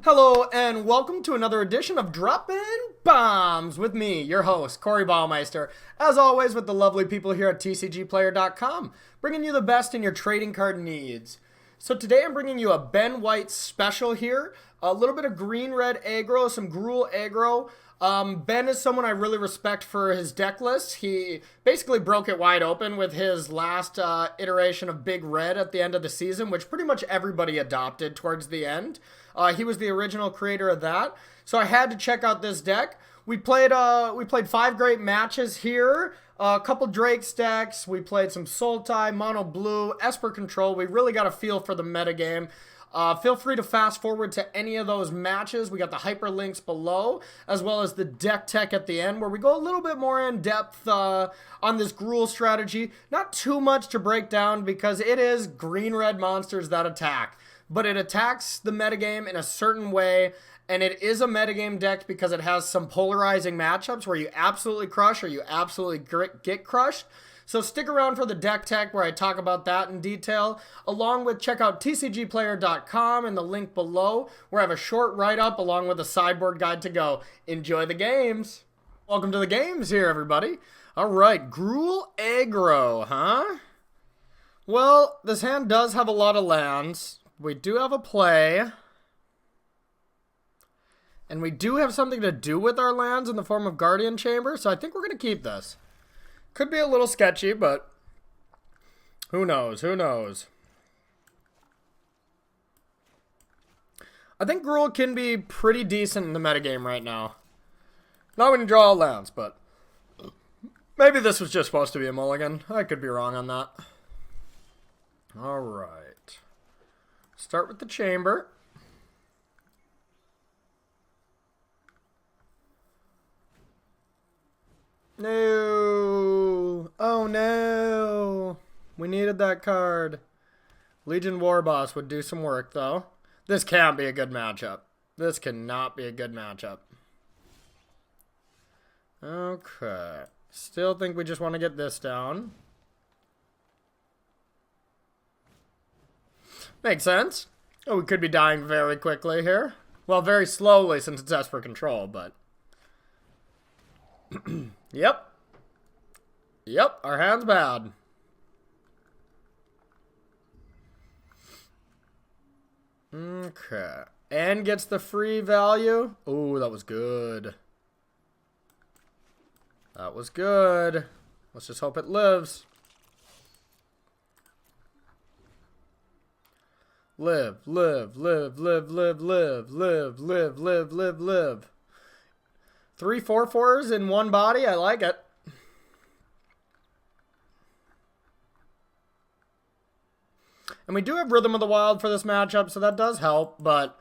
Hello and welcome to another edition of Droppin' Baums with me, your host, Corey Baumeister, as always with the lovely people here at TCGplayer.com, bringing you the best in your trading card needs. So today I'm bringing you a Ben White special here, a little bit of green-red aggro, some Gruul aggro. Ben is someone I really respect for his deck list. He basically broke it wide open with his last iteration of Big Red at the end of the season, which pretty much everybody adopted towards the end. He was the original creator of that, so I had to check out this deck. We played 5 great matches here, a couple Drake stacks, we played some Sultai, Mono Blue, Esper Control. We really got a feel for the metagame. Feel free to fast forward to any of those matches. We got the hyperlinks below, as well as the deck tech at the end, where we go a little bit more in depth on this Gruul strategy. Not too much to break down because it is green-red monsters that attack. But it attacks the metagame in a certain way, and it is a metagame deck because it has some polarizing matchups where you absolutely crush or you absolutely get crushed. So stick around for the deck tech where I talk about that in detail, along with check out TCGplayer.com and the link below where I have a short write-up along with a sideboard guide to go. Enjoy the games! Welcome to the games here, everybody. Alright, Gruul aggro, huh? Well, this hand does have a lot of lands. We do have a play. And we do have something to do with our lands in the form of Guardian Chamber, so I think we're going to keep this. Could be a little sketchy, but who knows? Who knows? I think Gruul can be pretty decent in the metagame right now. Not when you draw all lands, but maybe this was just supposed to be a mulligan. I could be wrong on that. Alright. Start with the chamber. No. Oh no. We needed that card. Legion Warboss would do some work though. This can't be a good matchup. This cannot be a good matchup. Okay. Still think we just want to get this down. Makes sense. Oh, we could be dying very quickly here. Well, very slowly since it's Esper Control, but... Yep. Yep, our hand's bad. Okay. And gets the free value. Ooh, that was good. That was good. Let's just hope it lives. Live, live, live, live, live, live, live, live, live, live, live. 3 4/4s in one body. I like it. And we do have Rhythm of the Wild for this matchup, so that does help, but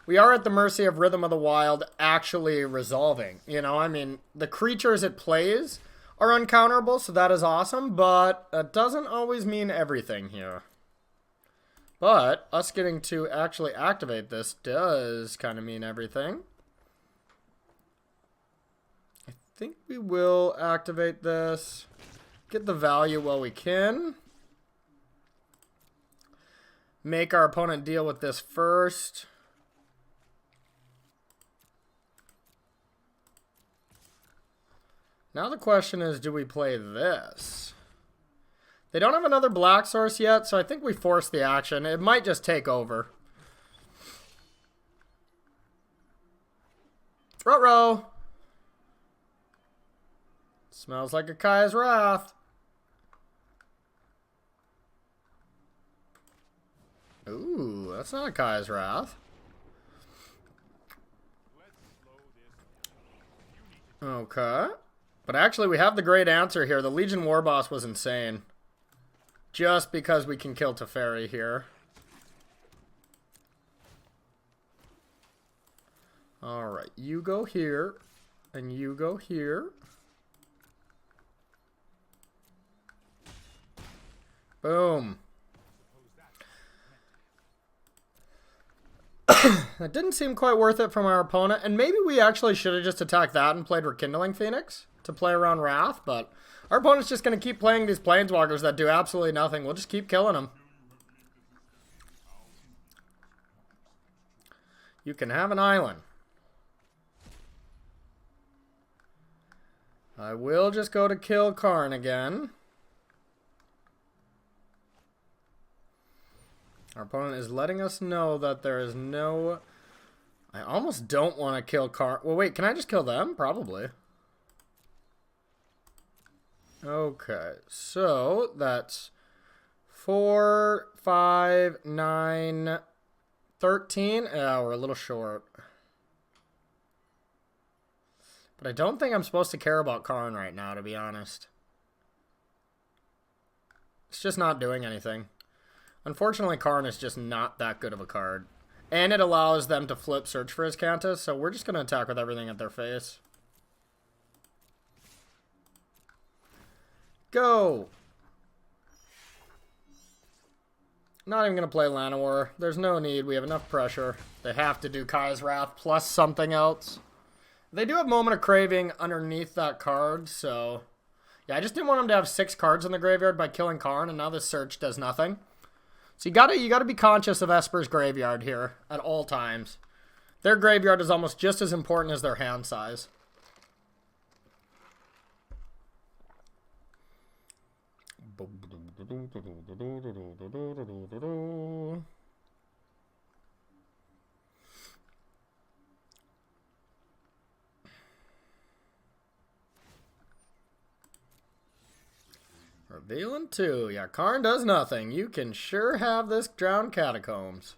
we are at the mercy of Rhythm of the Wild actually resolving. You know, I mean, the creatures it plays are uncounterable, so that is awesome, but it doesn't always mean everything here. But us getting to actually activate this does kind of mean everything. I think we will activate this. Get the value while we can. Make our opponent deal with this first. Now the question is, do we play this? They don't have another black source yet, so I think we force the action. It might just take over. Ruh-roh. Smells like a Kaya's Wrath. Ooh, that's not a Kaya's Wrath. Okay. But actually, we have the great answer here. The Legion Warboss was insane. Just because we can kill Teferi here. Alright, you go here. And you go here. Boom. That didn't seem quite worth it from our opponent. And maybe we actually should have just attacked that and played Rekindling Phoenix to play around Wrath. But our opponent's just going to keep playing these Planeswalkers that do absolutely nothing. We'll just keep killing them. You can have an island. I will just go to kill Karn again. Our opponent is letting us know that there is no... I almost don't want to kill Karn. Well, wait, can I just kill them? Probably. Okay, so that's 4, 5, 9, 13. Yeah, we're a little short. But I don't think I'm supposed to care about Karn right now, to be honest. It's just not doing anything. Unfortunately, Karn is just not that good of a card. And it allows them to flip Search for Azcanta, so we're just going to attack with everything at their face. Go! Not even going to play Llanowar. There's no need. We have enough pressure. They have to do Kai's Wrath plus something else. They do have Moment of Craving underneath that card, so... Yeah, I just didn't want them to have 6 cards in the graveyard by killing Karn, and now this Search does nothing. So you gotta be conscious of Esper's graveyard here at all times. Their graveyard is almost just as important as their hand size. Revealing 2. Yeah, Karn does nothing. You can sure have this Drowned Catacombs.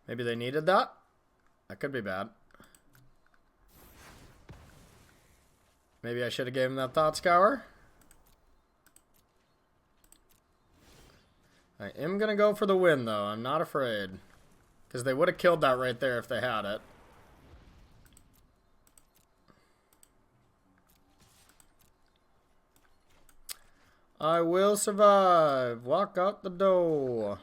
Maybe they needed that? That could be bad. Maybe I should have given them that Thought Scour. I am going to go for the win, though. I'm not afraid. Because they would have killed that right there if they had it. I will survive. Walk out the door.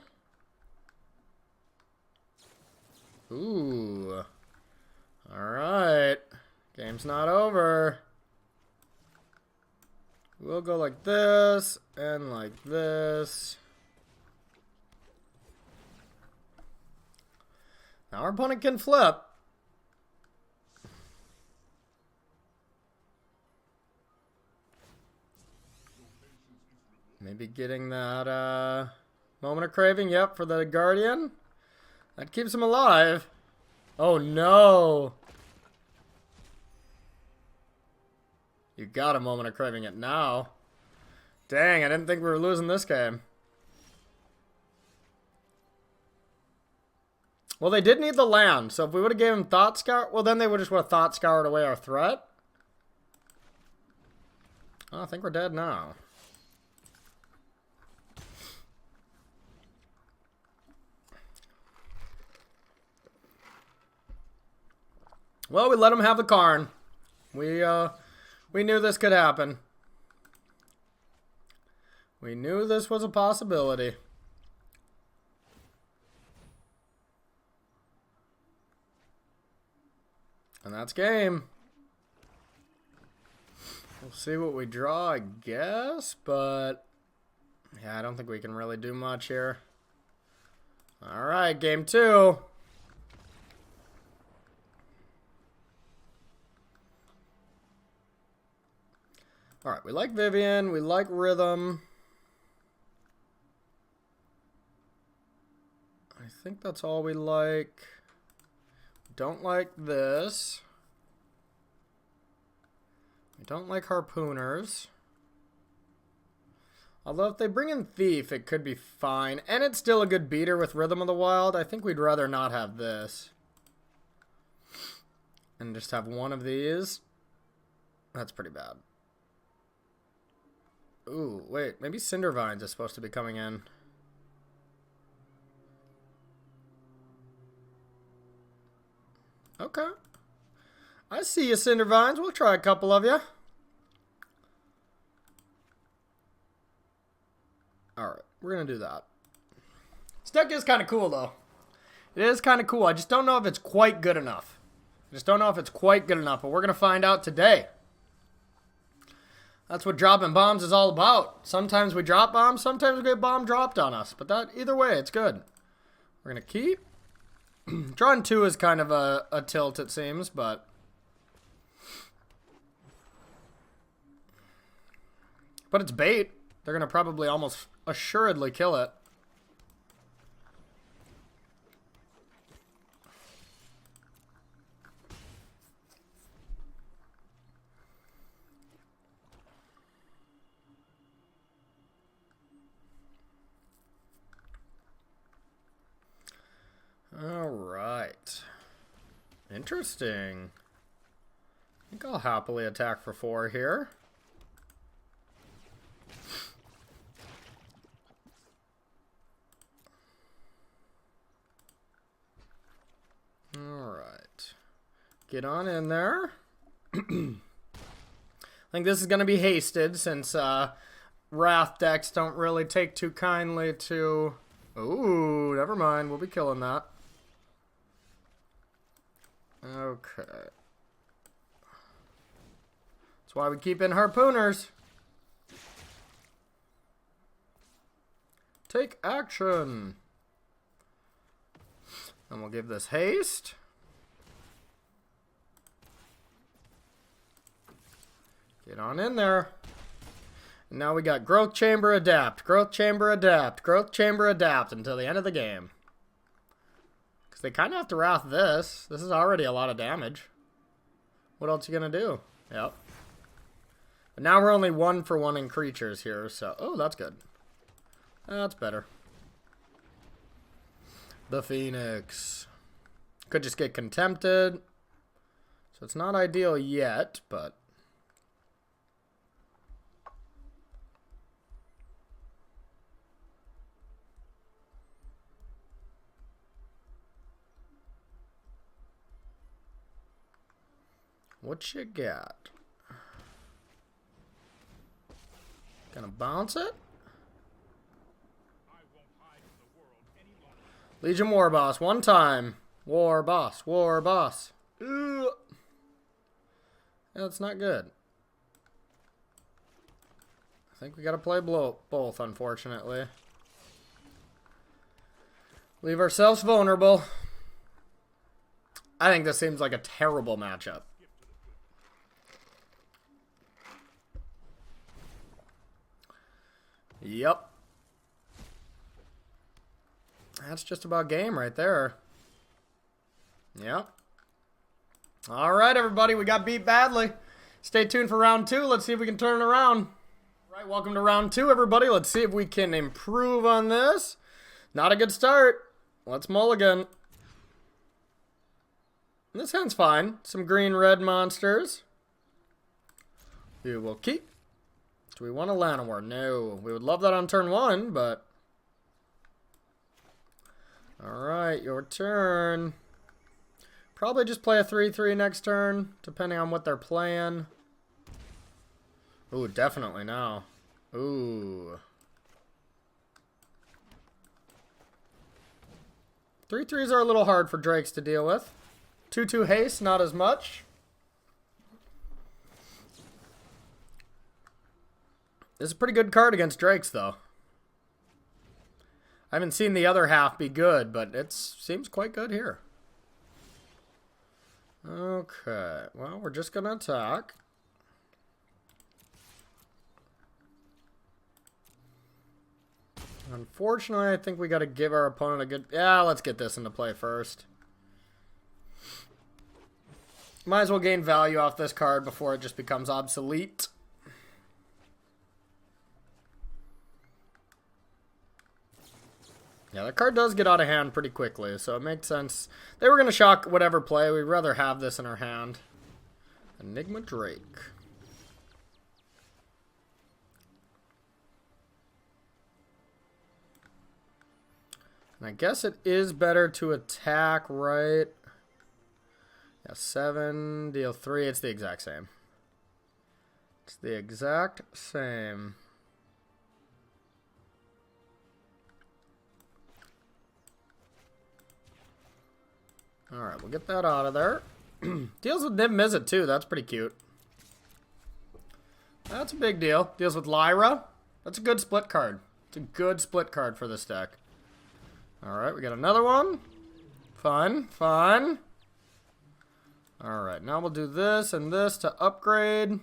Ooh. Alright. Game's not over. We'll go like this and like this. Now our opponent can flip. Maybe getting that Moment of Craving, yep, for the Guardian. That keeps him alive. Oh no! You got a Moment of Craving it now. Dang, I didn't think we were losing this game. Well, they did need the land, so if we would have gave him Thought Scour, well then they would just would have Thought Scoured away our threat. Oh, I think we're dead now. Well, we let him have the Karn. We knew this could happen. We knew this was a possibility. And that's game. We'll see what we draw, I guess, but yeah, I don't think we can really do much here. All right, game 2. Alright, we like Vivian, we like Rhythm. I think that's all we like. Don't like this. We don't like Harpooners. Although if they bring in Thief, it could be fine. And it's still a good beater with Rhythm of the Wild. I think we'd rather not have this. And just have one of these. That's pretty bad. Ooh, wait, maybe Cindervines is supposed to be coming in. Okay. I see you, Cindervines. We'll try a couple of you. Alright, we're going to do that. This deck is kind of cool, though. It is kind of cool. I just don't know if it's quite good enough. But we're going to find out today. That's what dropping bombs is all about. Sometimes we drop bombs, sometimes we get bomb dropped on us. But that, either way, it's good. We're going to keep. Drawing 2 is kind of a tilt, it seems, but... But it's bait. They're going to probably almost assuredly kill it. All right. Interesting. I think I'll happily attack for 4 here. All right. Get on in there. I think this is going to be hasted since Wrath decks don't really take too kindly to... Ooh, never mind. We'll be killing that. Okay. That's why we keep in harpooners. Take action. And we'll give this haste. Get on in there. And now we got Growth Chamber Adapt, Growth Chamber Adapt, Growth Chamber Adapt until the end of the game. Because they kind of have to Wrath this. This is already a lot of damage. What else are you going to do? Yep. But now we're only 1 for 1 in creatures here, so... Oh, that's good. That's better. The Phoenix. Could just get Contempted. So it's not ideal yet, but... What you got? Gonna bounce it? Legion War Boss, 1 time. War Boss, War Boss. Ugh. That's not good. I think we gotta play both, unfortunately. Leave ourselves vulnerable. I think this seems like a terrible matchup. Yep. That's just about game right there. Yep. All right, everybody. We got beat badly. Stay tuned for round 2. Let's see if we can turn it around. All right, welcome to round 2, everybody. Let's see if we can improve on this. Not a good start. Let's mulligan. This hand's fine. Some green-red monsters. We will keep. Do we want a Llanowar? No. We would love that on turn 1, but... Alright, your turn. Probably just play a 3/3 next turn, depending on what they're playing. Ooh, definitely now. Ooh. 3/3s are a little hard for Drakes to deal with. 2/2 haste, not as much. This is a pretty good card against Drakes, though. I haven't seen the other half be good, but it seems quite good here. Okay, well, we're just going to attack. Unfortunately, I think we got to give our opponent a good... Yeah, let's get this into play first. Might as well gain value off this card before it just becomes obsolete. Yeah, that card does get out of hand pretty quickly, so it makes sense. They were going to shock whatever play. We'd rather have this in our hand. Enigma Drake. And I guess it is better to attack, right? Yeah, 7, deal 3. It's the exact same. It's the exact same. Alright, we'll get that out of there. Deals with Niv Mizzet too, that's pretty cute. That's a big deal. Deals with Lyra. That's a good split card. It's a good split card for this deck. Alright, we got another one. Fun, fun. Alright, now we'll do this and this to upgrade.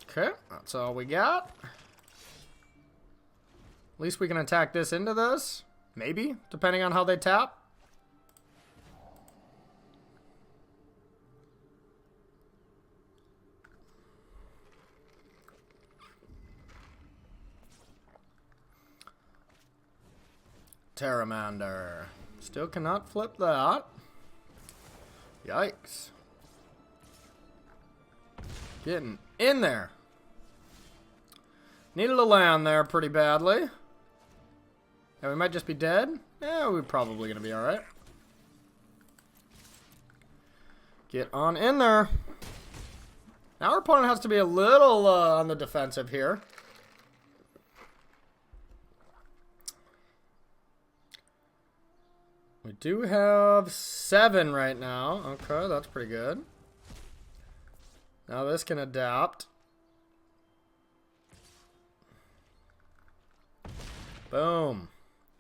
Okay, that's all we got. At least we can attack this into this. Maybe, depending on how they tap. Pteramander. Still cannot flip that. Yikes. Getting in there. Needed to land there pretty badly. Yeah, we might just be dead. Yeah, we're probably going to be alright. Get on in there. Now our opponent has to be a little on the defensive here. We do have 7 right now. Okay, that's pretty good. Now this can adapt. Boom.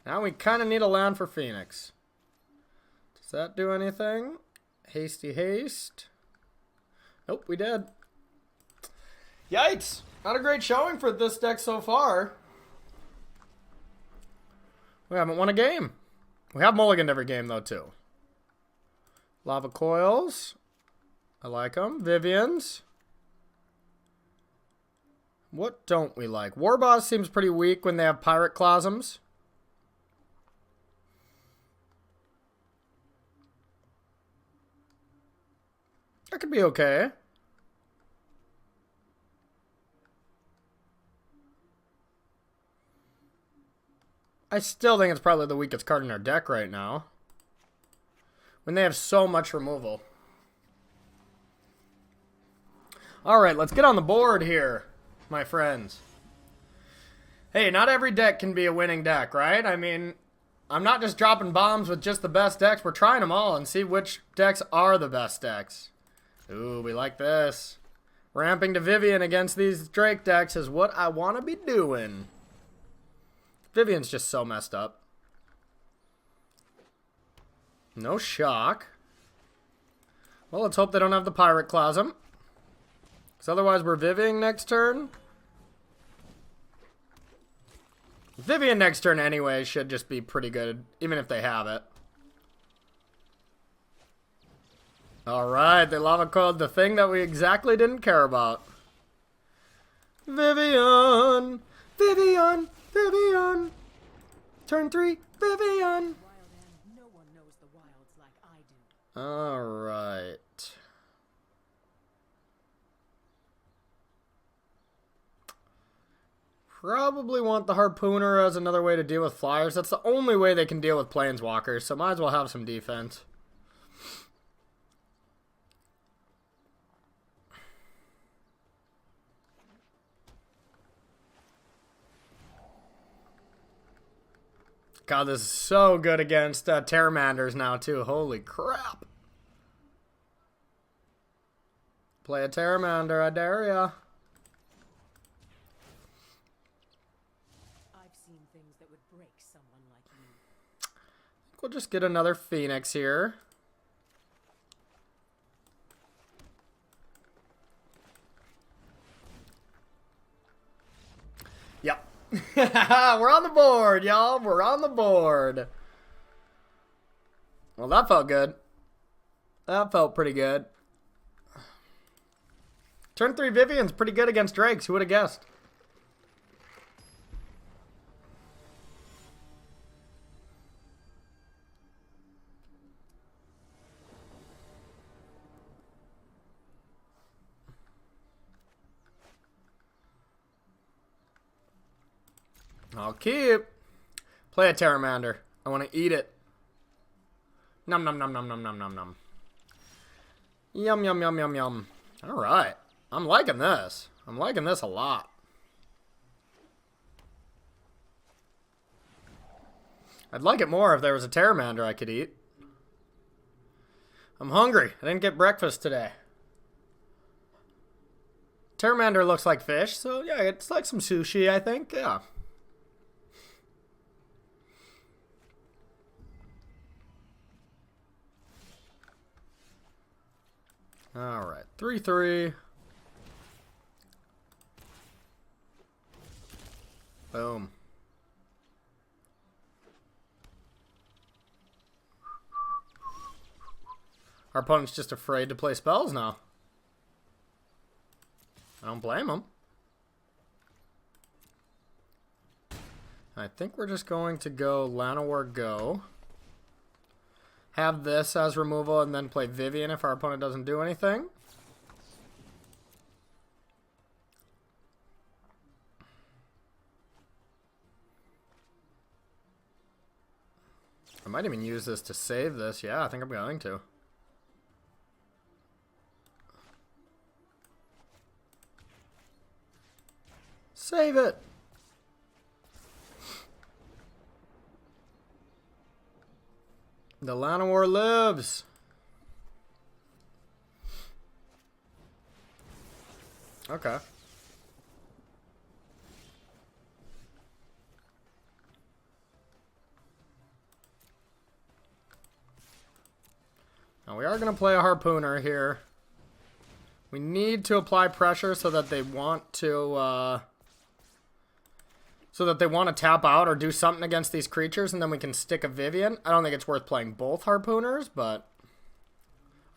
Now we kind of need a land for Phoenix. Does that do anything? Hasty haste. Nope, we did. Yikes. Not a great showing for this deck so far. We haven't won a game. We have mulliganed every game though too. Lava Coils. I like them. Vivians. What don't we like? Warboss seems pretty weak when they have Pirate Clasms. That could be okay. I still think it's probably the weakest card in our deck right now. When they have so much removal. Alright, let's get on the board here, my friends. Hey, not every deck can be a winning deck, right? I mean, I'm not just dropping bombs with just the best decks. We're trying them all and see which decks are the best decks. Ooh, we like this. Ramping to Vivian against these Drake decks is what I want to be doing. Vivian's just so messed up. No shock. Well, let's hope they don't have the Pirate Clasm. Because otherwise we're Vivian next turn. Vivian next turn anyway should just be pretty good, even if they have it. Alright, they lava coiled the thing that we exactly didn't care about. Vivian! Vivian! Vivian! Turn 3, Vivian! Alright. Probably want the Harpooner as another way to deal with flyers. That's the only way they can deal with planeswalkers, so might as well have some defense. God, this is so good against Pteramanders now, too. Holy crap. Play a Pteramander, I dare ya. I've seen things that would break someone like you. I think we'll just get another Phoenix here. Yep. We're on the board, y'all. We're on the board. Well, that felt good. That felt pretty good. Turn 3 Vivian's pretty good against Drakes. Who would have guessed? I'll keep. Play a Pteramander. I want to eat it. Nom nom nom nom nom nom nom nom. Yum yum yum yum yum. Alright. I'm liking this. I'm liking this a lot. I'd like it more if there was a Pteramander I could eat. I'm hungry. I didn't get breakfast today. Pteramander looks like fish, so yeah, it's like some sushi, I think. Yeah. Alright, 3-3. Boom. Our opponent's just afraid to play spells now. I don't blame him. I think we're just going to go Llanowar Go. Have this as removal and then play Vivian if our opponent doesn't do anything. I might even use this to save this. Yeah, I think I'm going to. Save it. The Llanowar lives. Okay. Now we are going to play a Harpooner here. We need to apply pressure so that they want to tap out or do something against these creatures, and then we can stick a Vivian. I don't think it's worth playing both Harpooners, but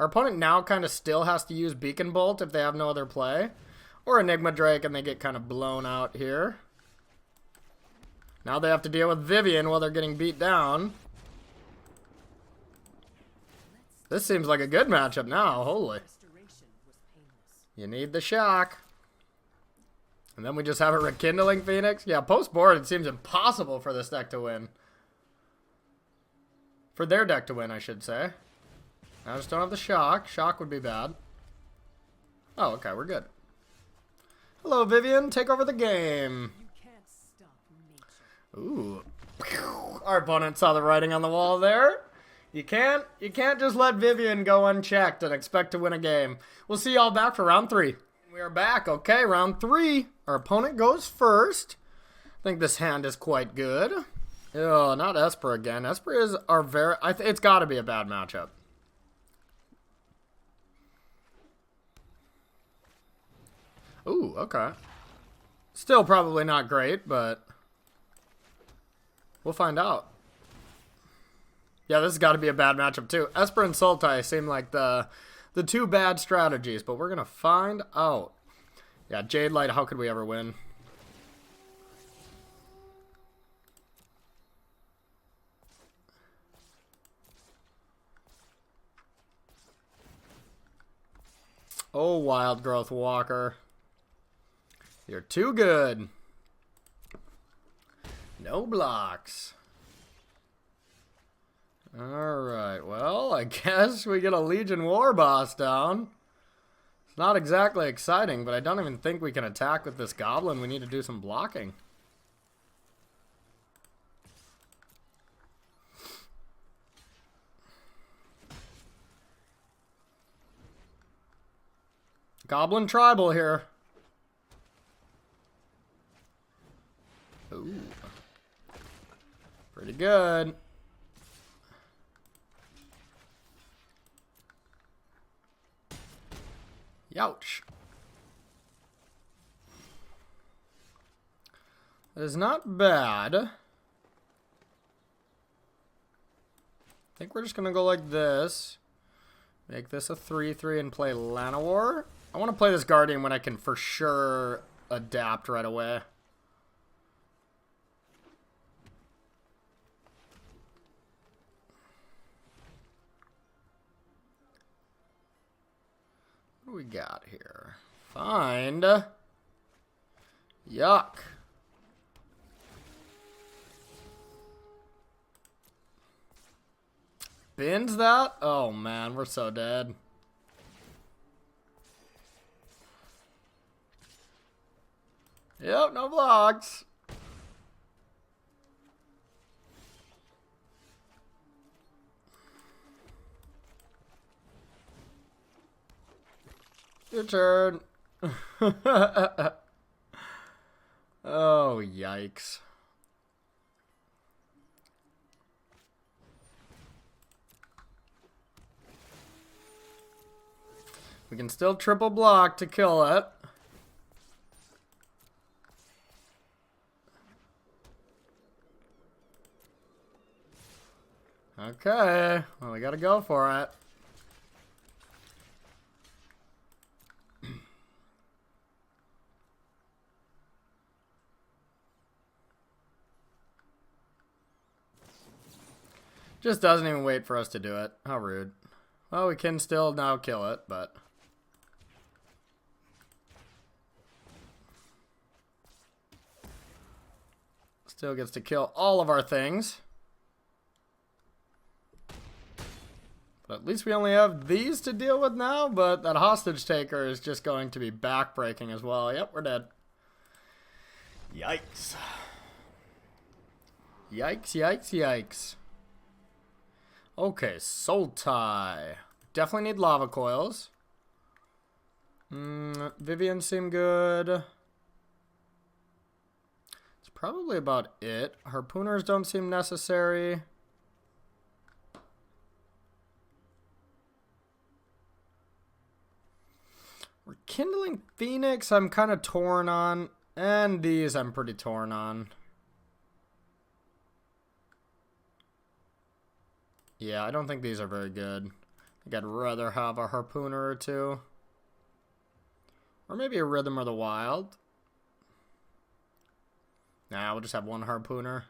our opponent now kind of still has to use Beacon Bolt if they have no other play, or Enigma Drake, and they get kind of blown out here. Now they have to deal with Vivian while they're getting beat down. This seems like a good matchup now. Holy. You need the shock. And then we just have a Rekindling Phoenix. Yeah, post-board, it seems impossible for this deck to win. For their deck to win, I should say. I just don't have the shock. Shock would be bad. Oh, okay, we're good. Hello, Vivian. Take over the game. Ooh. Our opponent saw the writing on the wall there. You can't just let Vivian go unchecked and expect to win a game. We'll see y'all back for round 3. We are back. Okay, round 3. Our opponent goes first. I think this hand is quite good. Oh, not Esper again. Esper is our very... it's got to be a bad matchup. Ooh, okay. Still probably not great, but we'll find out. Yeah, this has got to be a bad matchup too. Esper and Sultai seem like the two bad strategies, but we're going to find out. Yeah, Jade Light, how could we ever win? Oh, Wild Growth Walker. You're too good. No blocks. Alright, well, I guess we get a Legion War Boss down. It's not exactly exciting, but I don't even think we can attack with this Goblin. We need to do some blocking. Goblin Tribal here. Ooh. Pretty good. Youch. That is not bad. I think we're just going to go like this. Make this a 3-3 and play Llanowar. I want to play this Guardian when I can for sure adapt right away. What do we got here? Find. Yuck. Bins that? Oh man, we're so dead. Yep, no blocks. Your turn. Oh, yikes. We can still triple block to kill it. Okay, well, we gotta go for it. Just doesn't even wait for us to do it. How rude. Well, we can still now kill it, but... Still gets to kill all of our things. But at least we only have these to deal with now, but that hostage taker is just going to be backbreaking as well. Yep, we're dead. Yikes. Yikes, yikes, yikes. Okay, Sultai. Definitely need lava coils. Vivian seemed good. It's probably about it. Harpooners don't seem necessary. Rekindling Phoenix I'm kind of torn on. And these I'm pretty torn on. Yeah, I don't think these are very good. I think I'd rather have a Harpooner or two. Or maybe a Rhythm or the Wild. Nah, we'll just have one Harpooner.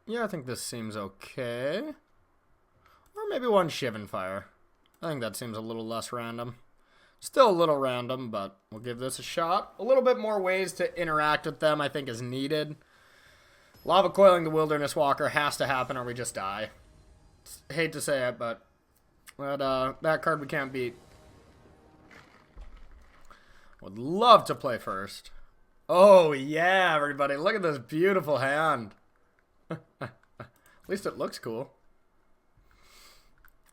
Yeah, I think this seems okay. Or maybe one Shivan Fire. I think that seems a little less random. Still a little random, but we'll give this a shot. A little bit more ways to interact with them, I think, is needed. Lava Coiling the Wilderness Walker has to happen or we just die. Hate to say it, but that card we can't beat. Would love to play first. Oh, yeah, everybody. Look at this beautiful hand. At least it looks cool.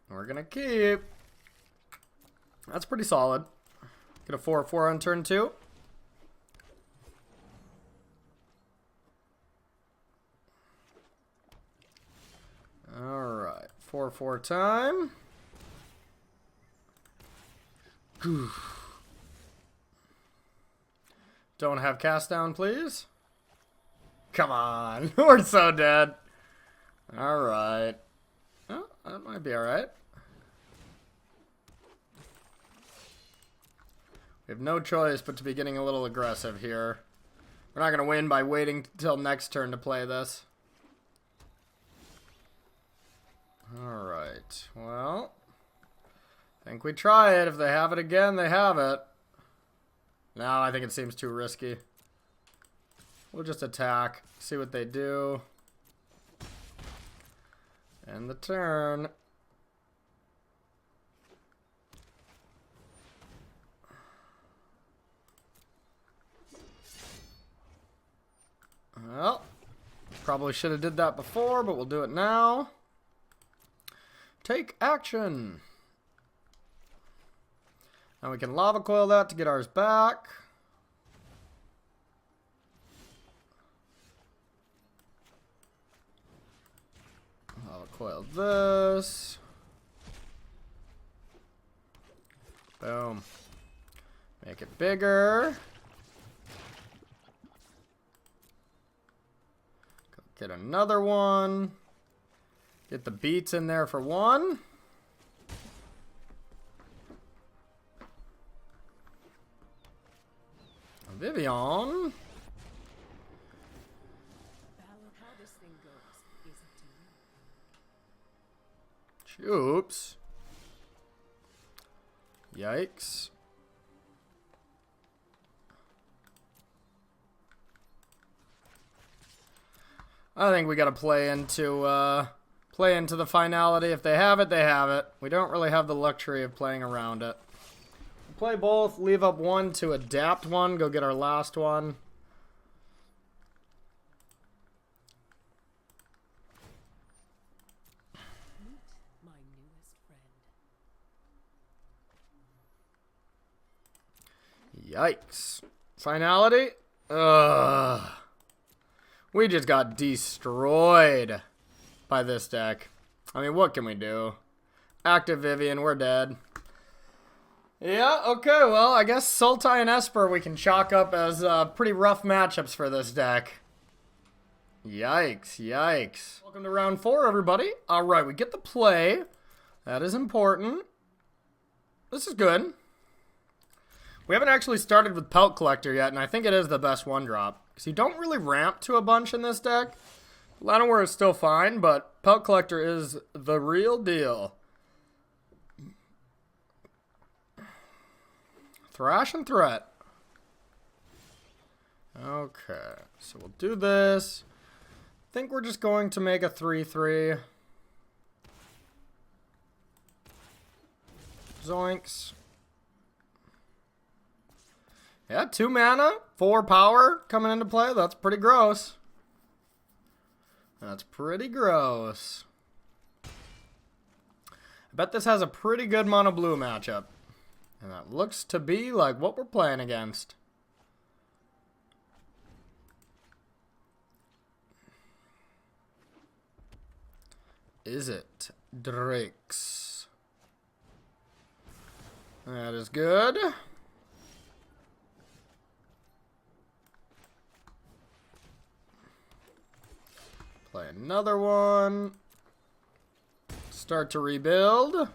We're going to keep... That's pretty solid. Get a 4/4 on turn 2. Alright. 4/4 time. Don't have cast down, please. Come on. We're so dead. Alright. Oh, that might be alright. We have no choice but to be getting a little aggressive here. We're not going to win by waiting till next turn to play this. Alright, well. I think we try it. If they have it again, they have it. No, I think it seems too risky. We'll just attack, see what they do. End the turn. Well, probably should have did that before, but we'll do it now. Take action. Now we can lava coil that to get ours back. Lava coil this. Boom. Make it bigger. Get another one. Get the beats in there for one. Vivian. How this thing goes is up to you. Oops. Yikes. I think we gotta play into the finality. If they have it, they have it. We don't really have the luxury of playing around it. Play both, leave up one to adapt one, go get our last one. Yikes. Finality? Ugh. We just got destroyed by this deck. I mean, what can we do? Active Vivian, we're dead. Yeah, okay, well, I guess Sultai and Esper we can chalk up as pretty rough matchups for this deck. Yikes, yikes. Welcome to round 4, everybody. Alright, we get the play. That is important. This is good. We haven't actually started with Pelt Collector yet, and I think it is the best one-drop. Because you don't really ramp to a bunch in this deck. Llanowar is still fine, but Pelt Collector is the real deal. Thrash and Threat. Okay, so we'll do this. I think we're just going to make a 3/3. Zoinks. Yeah, 2 mana, 4 power coming into play. That's pretty gross. That's pretty gross. I bet this has a pretty good mono blue matchup. And that looks to be like what we're playing against. Izzet Drakes. That is good. Play another one. Start to rebuild.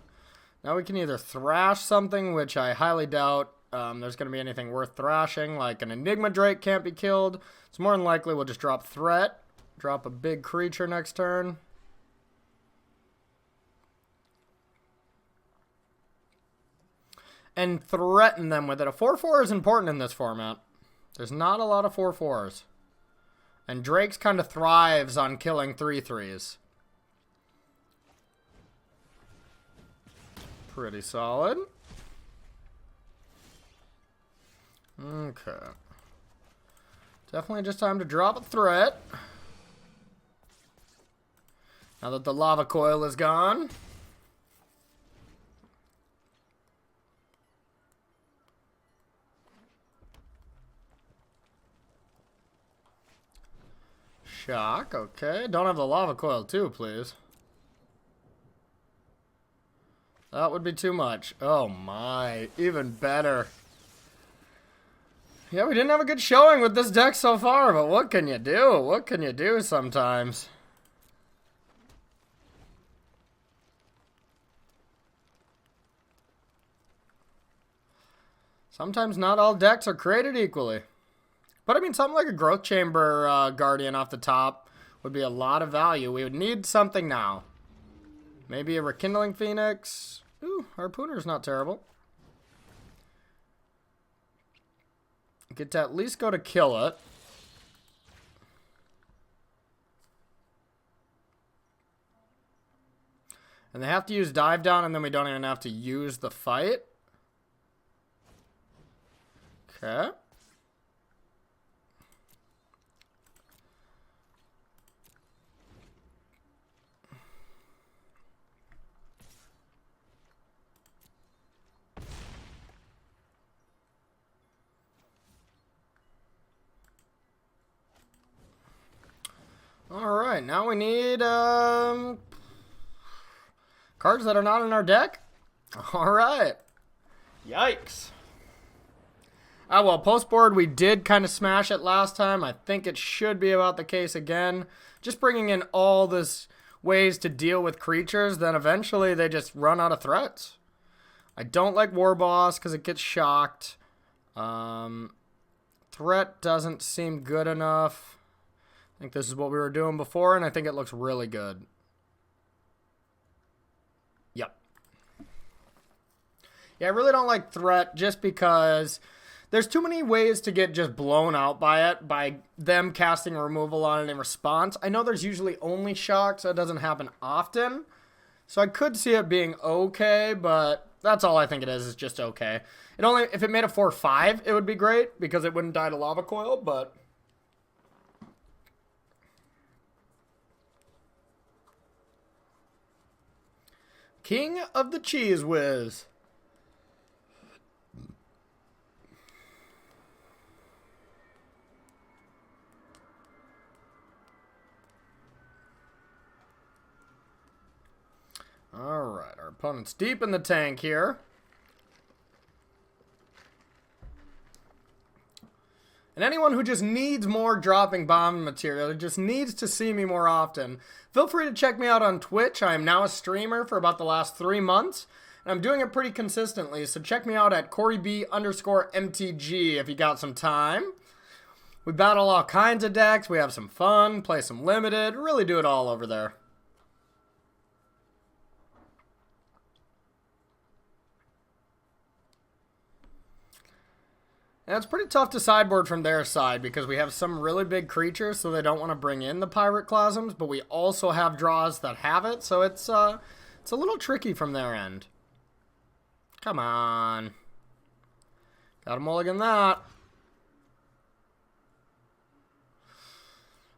Now we can either thrash something, which I highly doubt there's going to be anything worth thrashing. Like an Enigma Drake can't be killed. It's more than likely we'll just drop Threat. Drop a big creature next turn. And threaten them with it. A 4/4 is important in this format. There's not a lot of 4/4s. And Drake's kind of thrives on killing 3/3s. Pretty solid. Okay. Definitely just time to drop a threat. Now that the lava coil is gone. Shock, okay. Don't have the lava coil too, please. That would be too much. Oh my, even better. Yeah, we didn't have a good showing with this deck so far, but what can you do? What can you do sometimes? Sometimes not all decks are created equally. But I mean, something like a Growth Chamber Guardian off the top would be a lot of value. We would need something now. Maybe a Rekindling Phoenix. Ooh, Harpooner's not terrible. Get to at least go to kill it. And they have to use Dive Down, and then we don't even have to use the fight. Okay. Alright, now we need cards that are not in our deck. Alright. Yikes. Ah, well, post board we did kind of smash it last time. I think it should be about the case again. Just bringing in all this ways to deal with creatures, then eventually they just run out of threats. I don't like War Boss because it gets shocked. Threat doesn't seem good enough. I think this is what we were doing before, and I think it looks really good. Yep. Yeah, I really don't like Threat just because there's too many ways to get just blown out by it, by them casting removal on it in response. I know there's usually only shock, so it doesn't happen often. So I could see it being okay, but that's all I think it is just okay. It only, if it made a 4/5, it would be great because it wouldn't die to Lava Coil, but... King of the Cheese Whiz. Alright, our opponent's deep in the tank here. And anyone who just needs more dropping bomb material, who just needs to see me more often, feel free to check me out on Twitch. I am now a streamer for about the last 3 months, and I'm doing it pretty consistently, so check me out at CoreyB_MTG if you got some time. We battle all kinds of decks, we have some fun, play some limited, really do it all over there. And it's pretty tough to sideboard from their side because we have some really big creatures, so they don't want to bring in the Pyroclasms, but we also have draws that have it, so it's a little tricky from their end. Come on. Gotta mulligan that.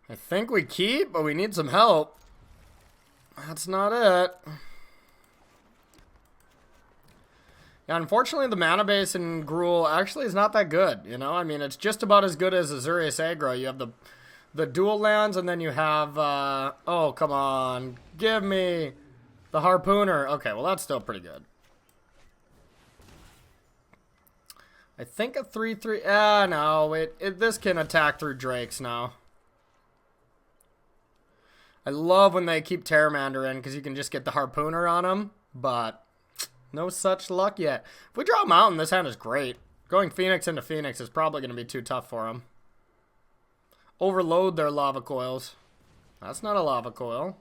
I think we keep, but we need some help. That's not it. Yeah, unfortunately, the mana base in Gruul actually is not that good, you know? I mean, it's just about as good as Azurius Aggro. You have the dual lands, and then you have, oh, come on. Give me the Harpooner. Okay, well, that's still pretty good. I think a 3/3, no, this can attack through Drakes now. I love when they keep Terramander in, because you can just get the Harpooner on them, but no such luck yet. If we draw a Mountain, this hand is great. Going Phoenix into Phoenix is probably going to be too tough for them. Overload their Lava Coils. That's not a Lava Coil.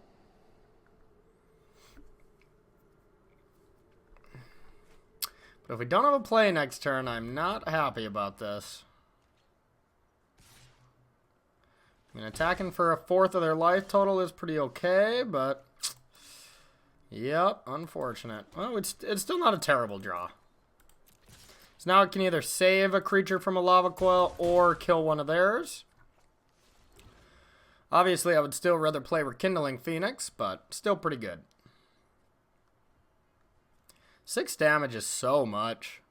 But if we don't have a play next turn, I'm not happy about this. I mean, attacking for a fourth of their life total is pretty okay, but yep, unfortunate. Well, it's still not a terrible draw. So now it can either save a creature from a Lava Coil or kill one of theirs. Obviously, I would still rather play Rekindling Phoenix, but still pretty good. 6 damage is so much.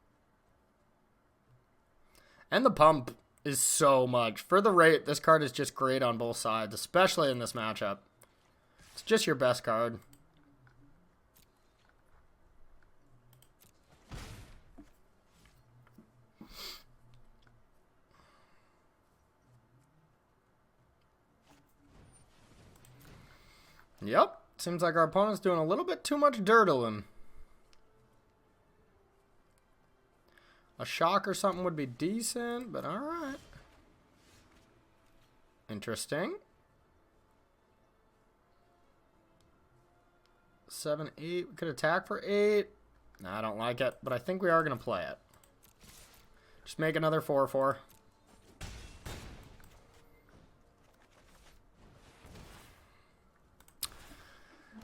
And the pump is so much. For the rate, this card is just great on both sides, especially in this matchup. It's just your best card. Yep, seems like our opponent's doing a little bit too much dirtling. A shock or something would be decent, but alright. Interesting. 7, 8. We could attack for 8. Nah, I don't like it, but I think we are going to play it. Just make another 4/4.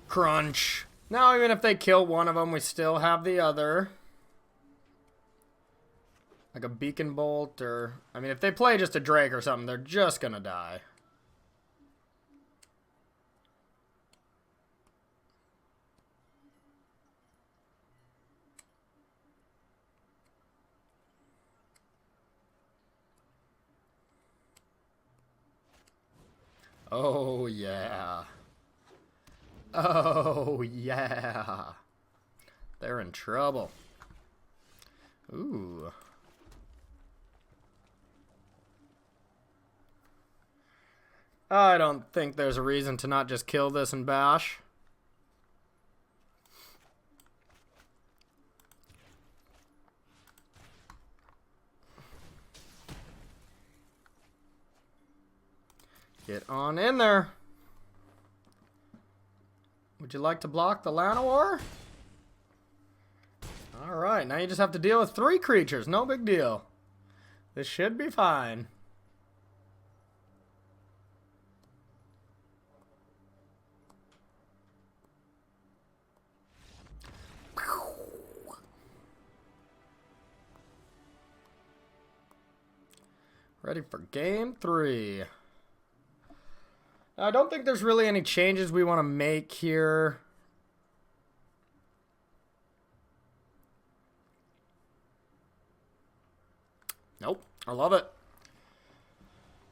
Crunch. Now, even if they kill one of them, we still have the other. Like a Beacon Bolt, or I mean, if they play just a Drake or something, they're just gonna die. Oh yeah. Oh yeah. They're in trouble. Ooh. I don't think there's a reason to not just kill this and bash. Get on in there. Would you like to block the Llanowar? Alright, now you just have to deal with 3 creatures. No big deal. This should be fine. Ready for game 3. Now, I don't think there's really any changes we want to make here. Nope, I love it.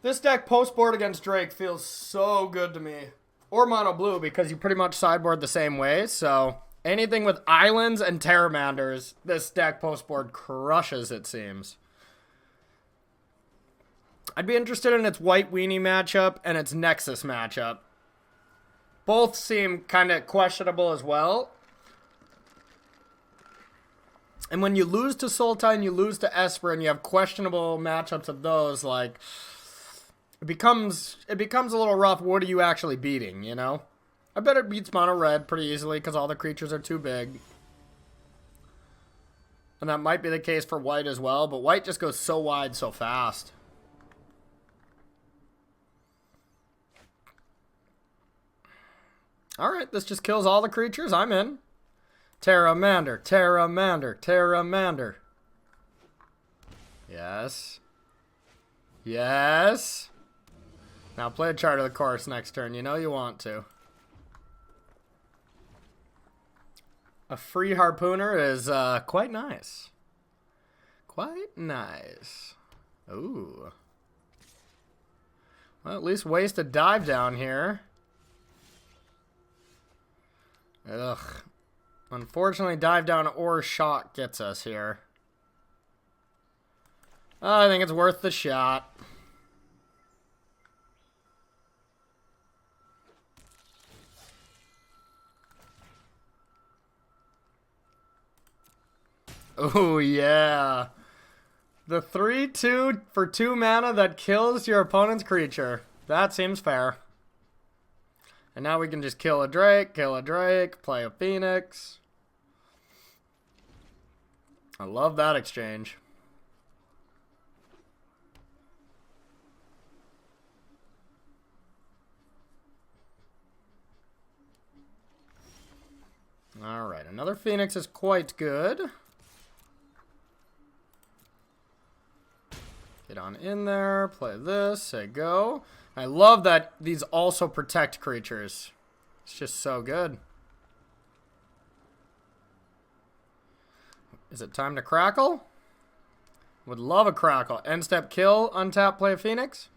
This deck post-board against Drake feels so good to me. Or mono blue, because you pretty much sideboard the same way, so Anything with islands and Terramanders, this deck postboard crushes, it seems. I'd be interested in its White Weenie matchup and its Nexus matchup. Both seem kind of questionable as well. And when you lose to Sultai and you lose to Esper and you have questionable matchups of those, like, it becomes a little rough. What are you actually beating, you know? I bet it beats mono red pretty easily because all the creatures are too big. And that might be the case for white as well, but white just goes so wide so fast. Alright, this just kills all the creatures. I'm in. Terramander, Terramander, Terramander. Yes. Yes. Now play a Chart of the Course next turn. You know you want to. A free Harpooner is quite nice. Quite nice. Ooh. Well, at least waste a dive down here. Ugh. Unfortunately, dive down or shot gets us here. I think it's worth the shot. Oh, yeah. The 3/2 for 2 mana that kills your opponent's creature. That seems fair. And now we can just kill a Drake, play a Phoenix. I love that exchange. Alright, another Phoenix is quite good. Get on in there, play this, say go. I love that these also protect creatures. It's just so good. Is it time to crackle? Would love a crackle. End step kill, untap, play a Phoenix.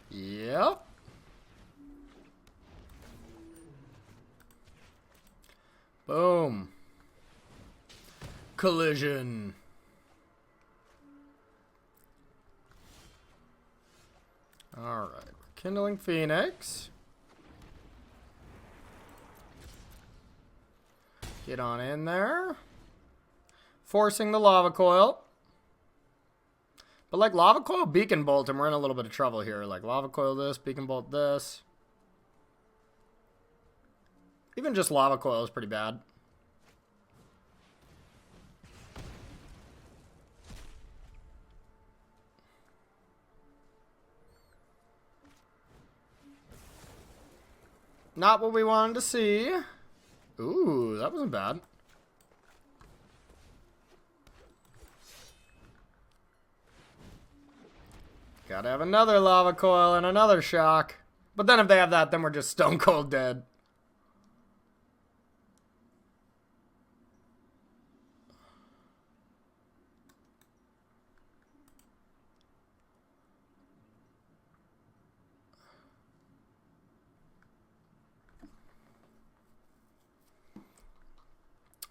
Yep. Boom. Collision. Alright, Rekindling Phoenix. Get on in there. Forcing the Lava Coil. But like Lava Coil, Beacon Bolt, and we're in a little bit of trouble here. Like Lava Coil this, Beacon Bolt this. Even just Lava Coil is pretty bad. Not what we wanted to see. Ooh, that wasn't bad. Gotta have another Lava Coil and another Shock. But then if they have that, then we're just stone cold dead.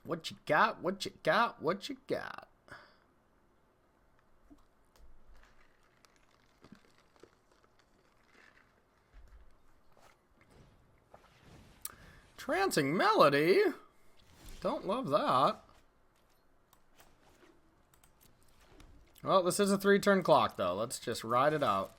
What you got? What you got? What you got? Trancing Melody? Don't love that. Well, this is a 3-turn clock, though. Let's just ride it out.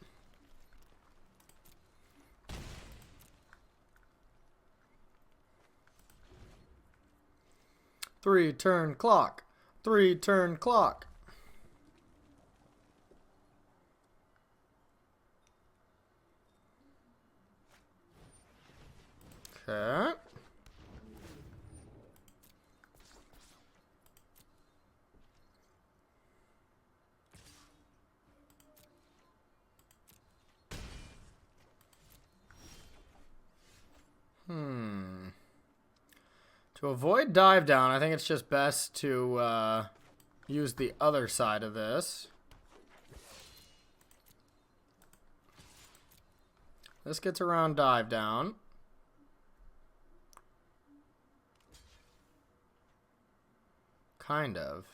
Three-turn clock. 3-turn clock. Okay. To avoid dive down, I think it's just best to use the other side of this. This gets around dive down. Kind of.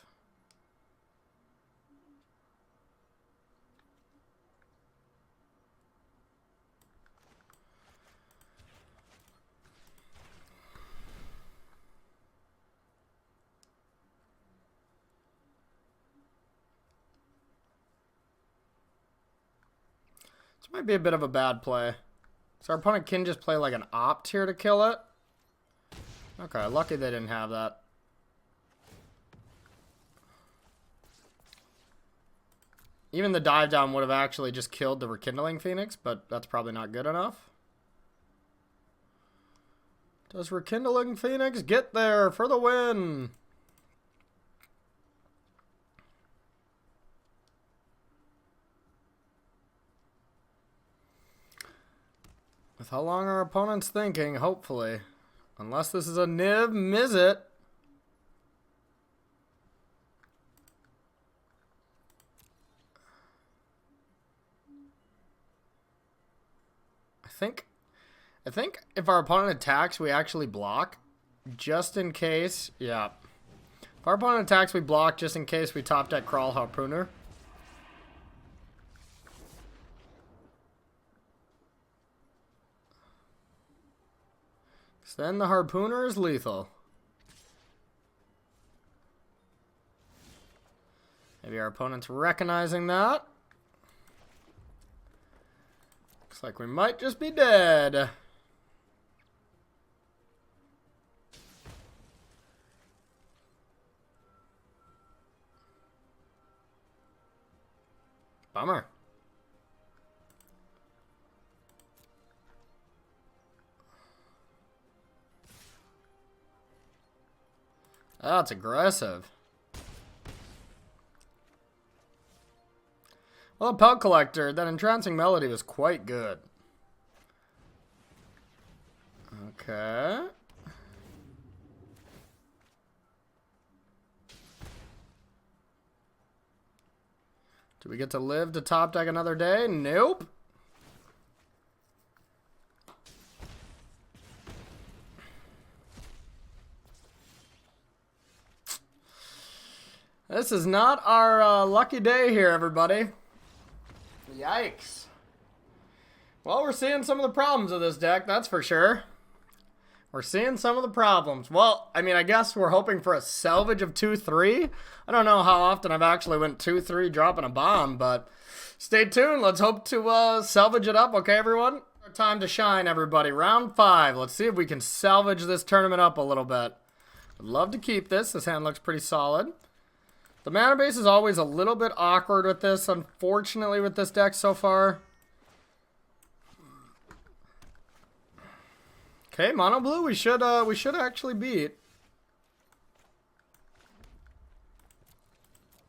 This might be a bit of a bad play. So our opponent can just play like an opt here to kill it. Okay, lucky they didn't have that. Even the dive down would have actually just killed the Rekindling Phoenix, but that's probably not good enough. Does Rekindling Phoenix get there for the win? With how long our opponent's thinking, hopefully. Unless this is a Niv Izzet. I think if our opponent attacks, we actually block. Just in case. Yeah. If our opponent attacks, we block just in case we top deck Crawl Harpooner. Then the Harpooner is lethal. Maybe our opponent's recognizing that. Looks like we might just be dead. Bummer. That's aggressive. Well, the Pelt Collector, that entrancing melody was quite good. Okay. Do we get to live to top deck another day? Nope. This is not our lucky day here, everybody. Yikes. Well, we're seeing some of the problems of this deck, that's for sure. We're seeing some of the problems. Well, I mean, I guess we're hoping for a salvage of 2-3. I don't know how often I've actually went 2-3 dropping a bomb, but stay tuned. Let's hope to salvage it up, okay, everyone? Our time to shine, everybody. Round 5. Let's see if we can salvage this tournament up a little bit. I'd love to keep this. This hand looks pretty solid. The mana base is always a little bit awkward with this, unfortunately, with this deck so far. Okay, mono blue we should actually beat.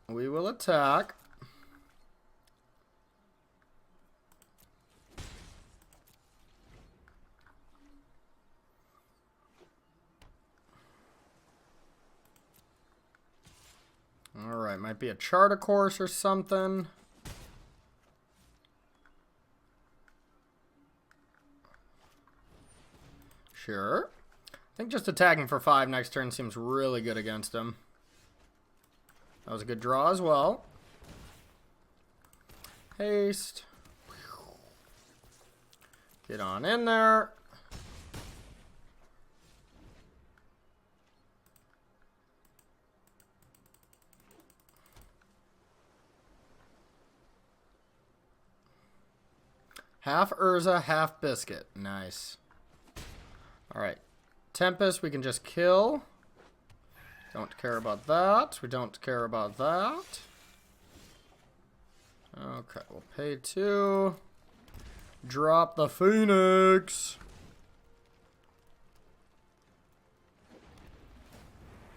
We will attack. Alright, might be a Chart of Course or something. Sure. I think just attacking for 5 next turn seems really good against him. That was a good draw as well. Haste. Get on in there. Half Urza, half Biscuit. Nice. Alright. Tempest, we can just kill. Don't care about that. We don't care about that. Okay, we'll pay 2. Drop the Phoenix.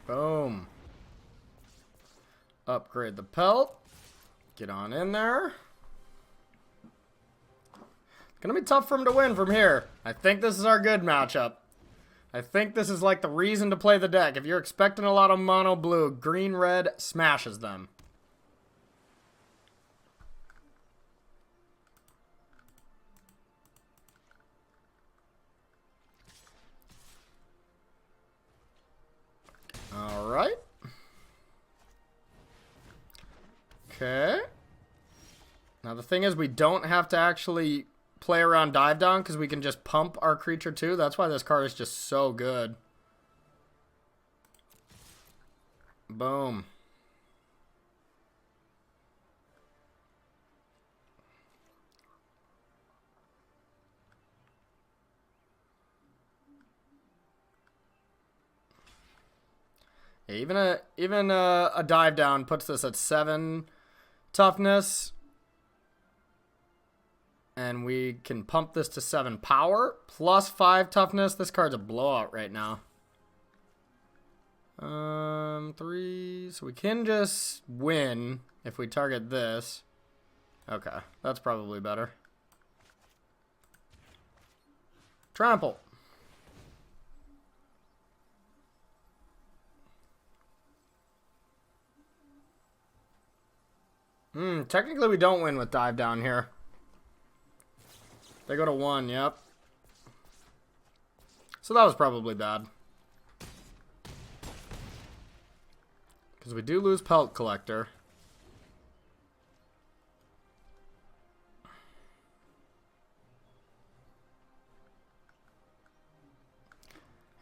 Boom. Upgrade the Pelt. Get on in there. Gonna be tough for him to win from here. I think this is our good matchup. I think this is like the reason to play the deck. If you're expecting a lot of mono blue, green red smashes them. All right. Okay. Now the thing is, we don't have to actually play around dive down because we can just pump our creature too. That's why this card is just so good. Boom. Yeah, even a dive down puts this at 7 toughness. And we can pump this to 7 power plus 5 toughness. This card's a blowout right now. 3. So we can just win if we target this. Okay, that's probably better. Trample. Technically we don't win with dive down here. They go to 1, yep. So that was probably bad. Because we do lose Pelt Collector.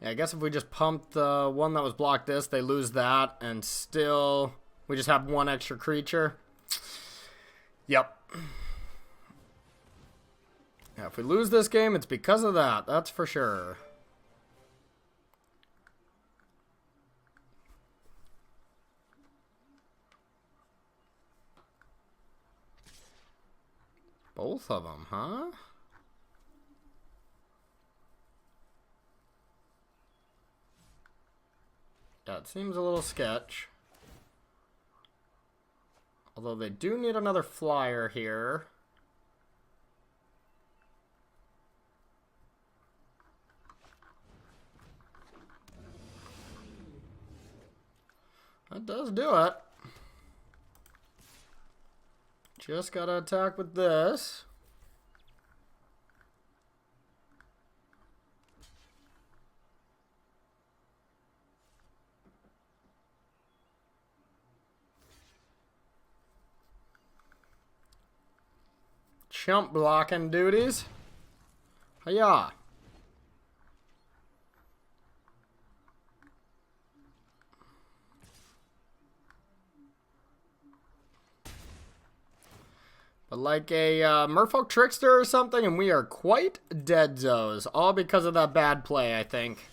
Yeah, I guess if we just pump the one that was blocked this, they lose that, and still we just have 1 extra creature. Yep. Yeah, if we lose this game, it's because of that. That's for sure. Both of them, huh? Yeah, it seems a little sketch. Although they do need another flyer here. That does do it. Just gotta attack with this. Chump blocking duties. Hiya. But like a Merfolk Trickster or something, and we are quite deadzos. All because of that bad play, I think.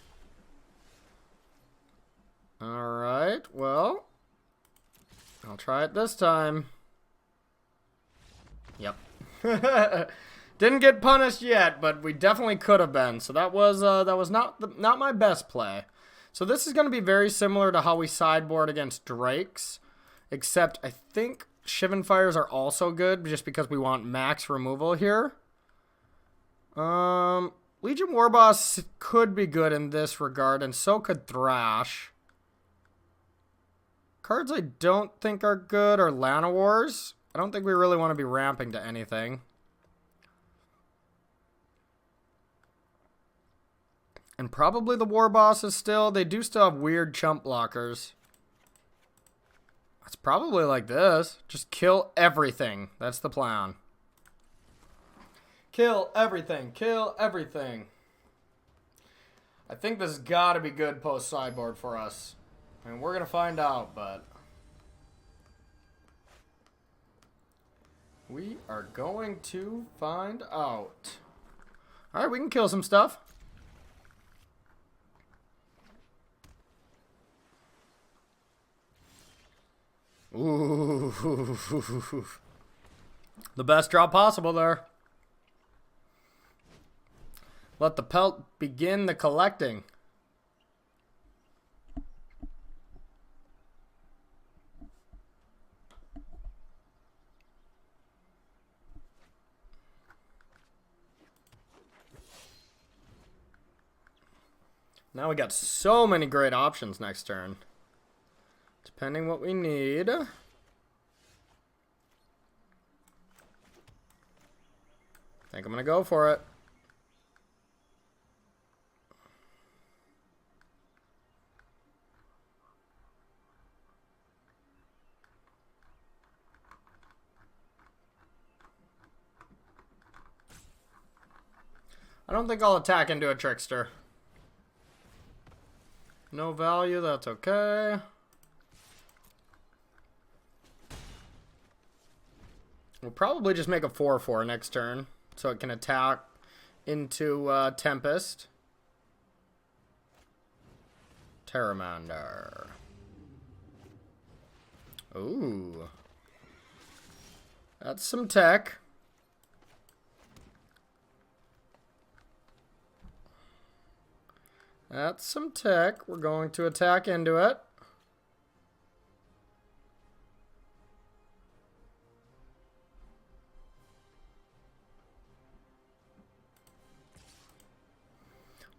Alright, well. I'll try it this time. Yep. Didn't get punished yet, but we definitely could have been. So that was not my best play. So this is going to be very similar to how we sideboard against Drakes. Except I think Shivan Fires are also good, just because we want max removal here. Legion Warboss could be good in this regard, and so could Thrash. Cards I don't think are good are Lana Wars. I don't think we really want to be ramping to anything. And probably the War Bosses still. They do still have weird chump blockers. It's probably like this. Just kill everything. That's the plan. Kill everything. Kill everything. I think this has got to be good post-sideboard for us. I mean, we're going to find out, but... we are going to find out. Alright, we can kill some stuff. Ooh. The best draw possible there. Let the Pelt begin the collecting. Now we got so many great options next turn. Depending what we need. I think I'm going to go for it. I don't think I'll attack into a Trickster. No value, that's okay. We'll probably just make a 4/4 next turn, so it can attack into Tempest. Terramander. Ooh. That's some tech. That's some tech. We're going to attack into it.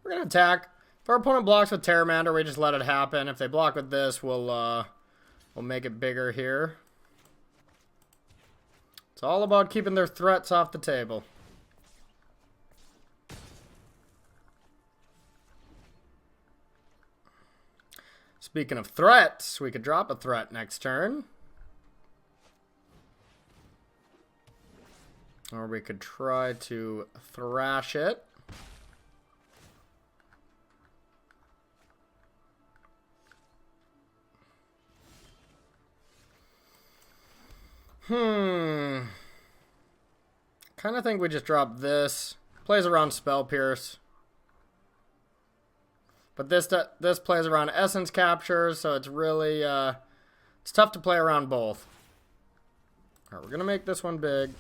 We're going to attack. If our opponent blocks with Terramander, we just let it happen. If they block with this, we'll make it bigger here. It's all about keeping their threats off the table. Speaking of threats, we could drop a threat next turn. Or we could try to thrash it. Kind of think we just drop this. Plays around Spell Pierce. But this plays around Essence Capture, so it's really, it's tough to play around both. Alright, we're going to make this one big.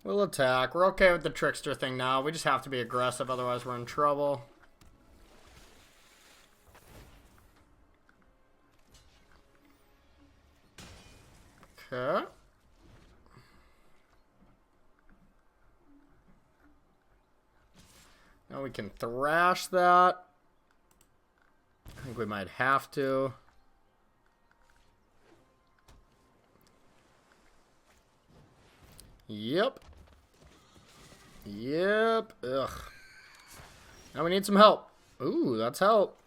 We'll attack. We're okay with the Trickster thing now. We just have to be aggressive, otherwise we're in trouble. Okay. Now we can thrash that. I think we might have to. Yep. Yep. Ugh. Now we need some help. Ooh, that's help.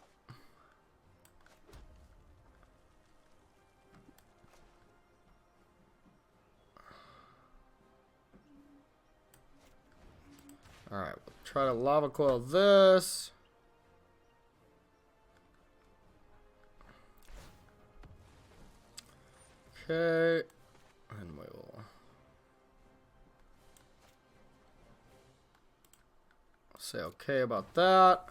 Alright, we'll try to lava coil this. Okay. And we'll say okay about that.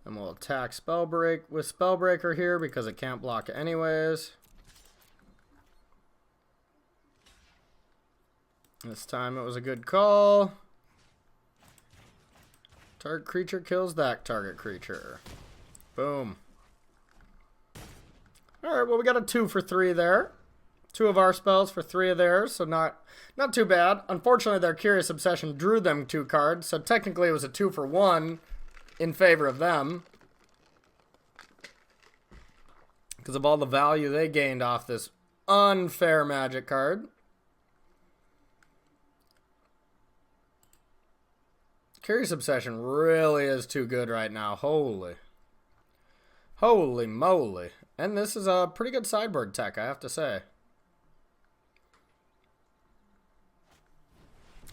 Then we'll attack with Spellbreaker here because it can't block anyways. This time it was a good call. Target creature kills that target creature. Boom. Alright, well we got a 2 for 3 there. 2 of our spells for 3 of theirs, so not too bad. Unfortunately, their Curious Obsession drew them 2 cards, so technically it was a 2 for 1 in favor of them. Because of all the value they gained off this unfair Magic card. Curious Obsession really is too good right now. Holy moly. And this is a pretty good sideboard tech, I have to say.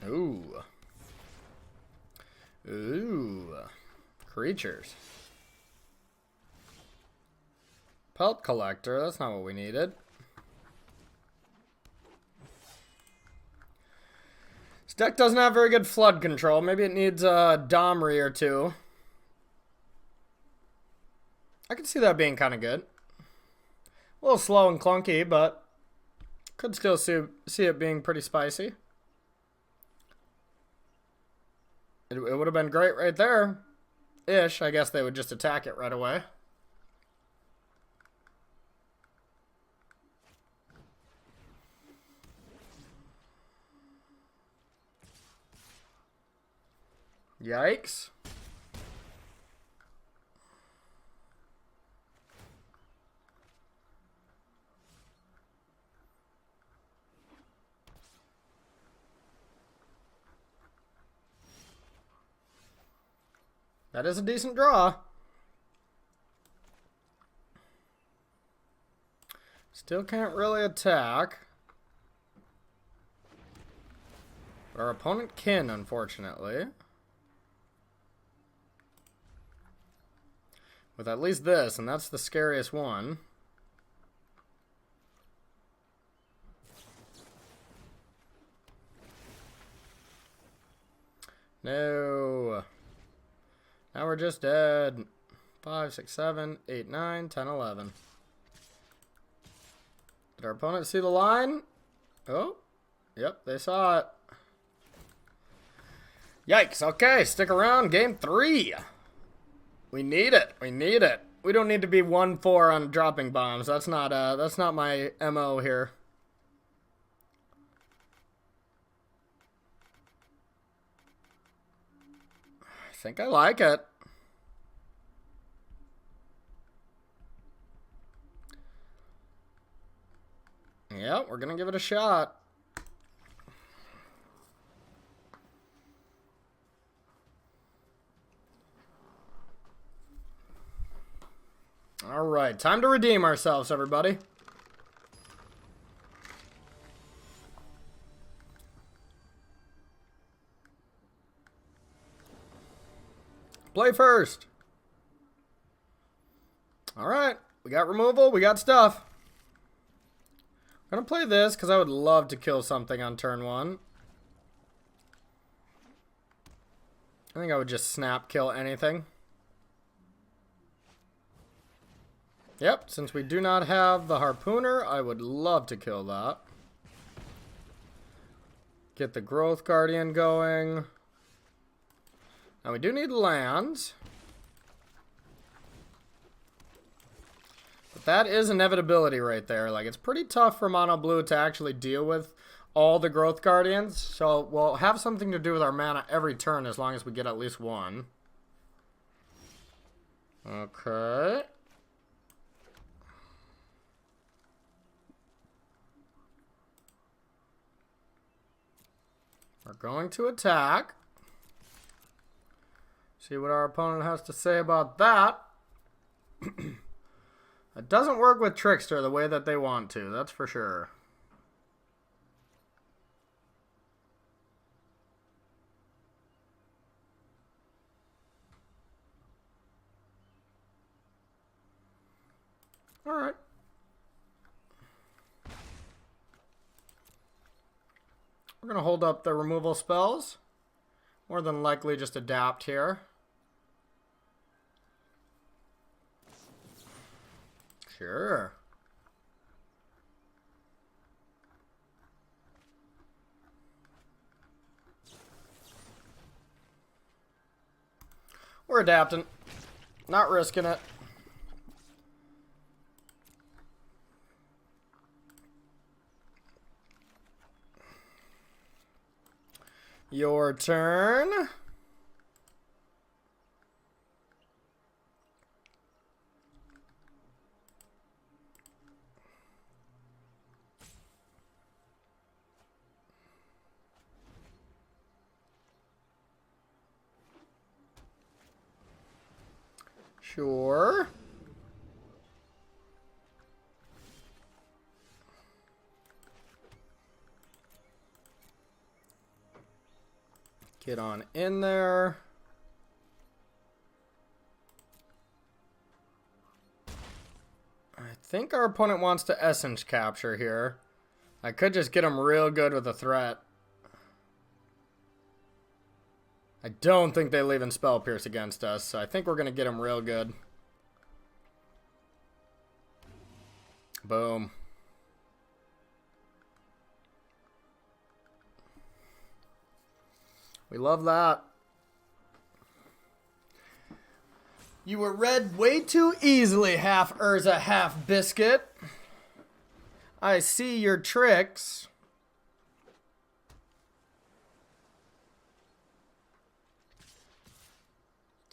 Ooh. Creatures. Pelt Collector, that's not what we needed. This deck doesn't have very good flood control. Maybe it needs a Domri or 2. I could see that being kind of good. A little slow and clunky, but could still see it being pretty spicy. It would have been great right there. Ish. I guess they would just attack it right away. Yikes. That is a decent draw. Still can't really attack. Our opponent can, unfortunately. With at least this, and that's the scariest one. No. Now we're just dead. 5, 6, 7, 8, 9, 10, 11. Did our opponent see the line? Oh. Yep, they saw it. Yikes. Okay, stick around. Game 3. We need it. We need it. We don't need to be 1-4 on dropping bombs. That's not my MO here. I think I like it. Yeah, we're gonna give it a shot. All right, time to redeem ourselves, everybody. Play first. All right, we got removal, we got stuff. I'm gonna play this because I would love to kill something on turn 1. I think I would just snap kill anything. Yep, since we do not have the Harpooner, I would love to kill that. Get the Growth Guardian going. Now we do need lands. But that is inevitability right there. Like, it's pretty tough for mono blue to actually deal with all the Growth Guardians. So we'll have something to do with our mana every turn as long as we get at least one. Okay. We're going to attack. See what our opponent has to say about that. It doesn't work with Trickster the way that they want to, that's for sure. All right. We're going to hold up the removal spells. More than likely just adapt here. Sure. We're adapting. Not risking it. Your turn. Sure. Get on in there. I think our opponent wants to Essence Capture here. I could just get him real good with a threat. I don't think they leave in Spell Pierce against us, so I think we're going to get him real good. Boom. We love that. You were read way too easily, half Urza, half Biscuit. I see your tricks.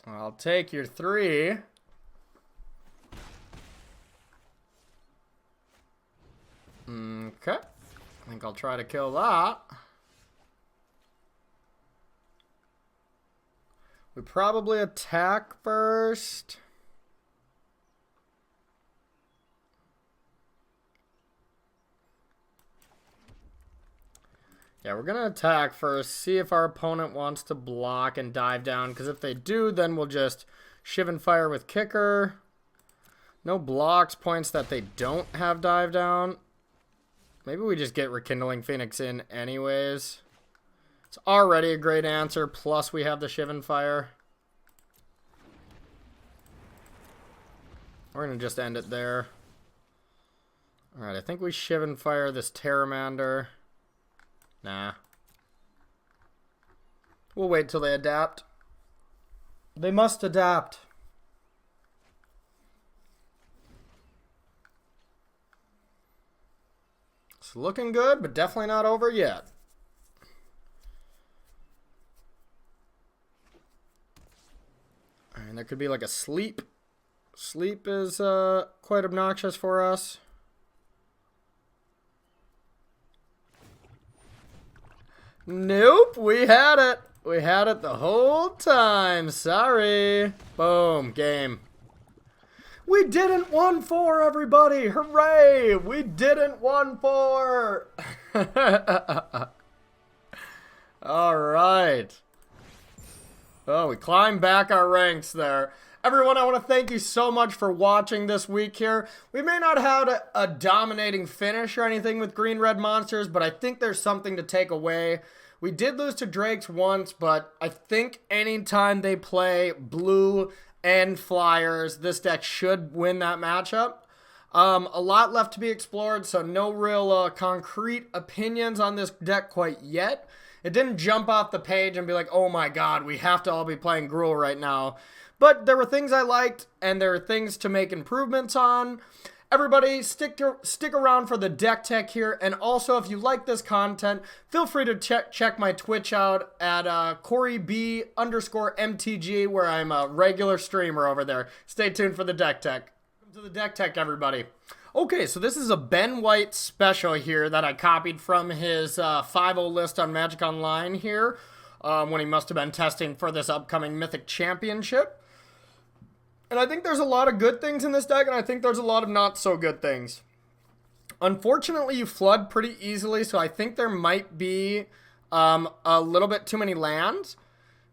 I'll take your 3. Okay. I think I'll try to kill that. We probably attack first. Yeah, we're going to attack first, see if our opponent wants to block and dive down, because if they do, then we'll just shiv and fire with kicker. No blocks points that they don't have dive down. Maybe we just get Rekindling Phoenix in anyways. It's already a great answer, plus we have the shiv and fire. We're going to just end it there. Alright, I think we shiv and fire this Pteramander. Nah. We'll wait till they adapt. They must adapt. It's looking good, but definitely not over yet. And there could be like a sleep. Sleep is quite obnoxious for us. Nope, we had it. We had it the whole time. Sorry. Boom, game. We didn't 1-4, everybody. Hooray. We didn't 1-4. All right. Oh, we climbed back our ranks there. Everyone, I want to thank you so much for watching this week here. We may not have a dominating finish or anything with green-red monsters, but I think there's something to take away. We did lose to Drakes once, but I think anytime they play blue and flyers, this deck should win that matchup. A lot left to be explored, so no real concrete opinions on this deck quite yet. It didn't jump off the page and be like, oh my god, we have to all be playing Gruul right now. But there were things I liked, and there are things to make improvements on. Everybody, stick around for the deck tech here, and also if you like this content, feel free to check my Twitch out at CoreyB_MTG, where I'm a regular streamer over there. Stay tuned for the deck tech. Welcome to the deck tech, everybody. Okay, so this is a Ben White special here that I copied from his 5-0 list on Magic Online here, when he must have been testing for this upcoming Mythic Championship. And I think there's a lot of good things in this deck, and I think there's a lot of not so good things. Unfortunately, you flood pretty easily, so I think there might be a little bit too many lands.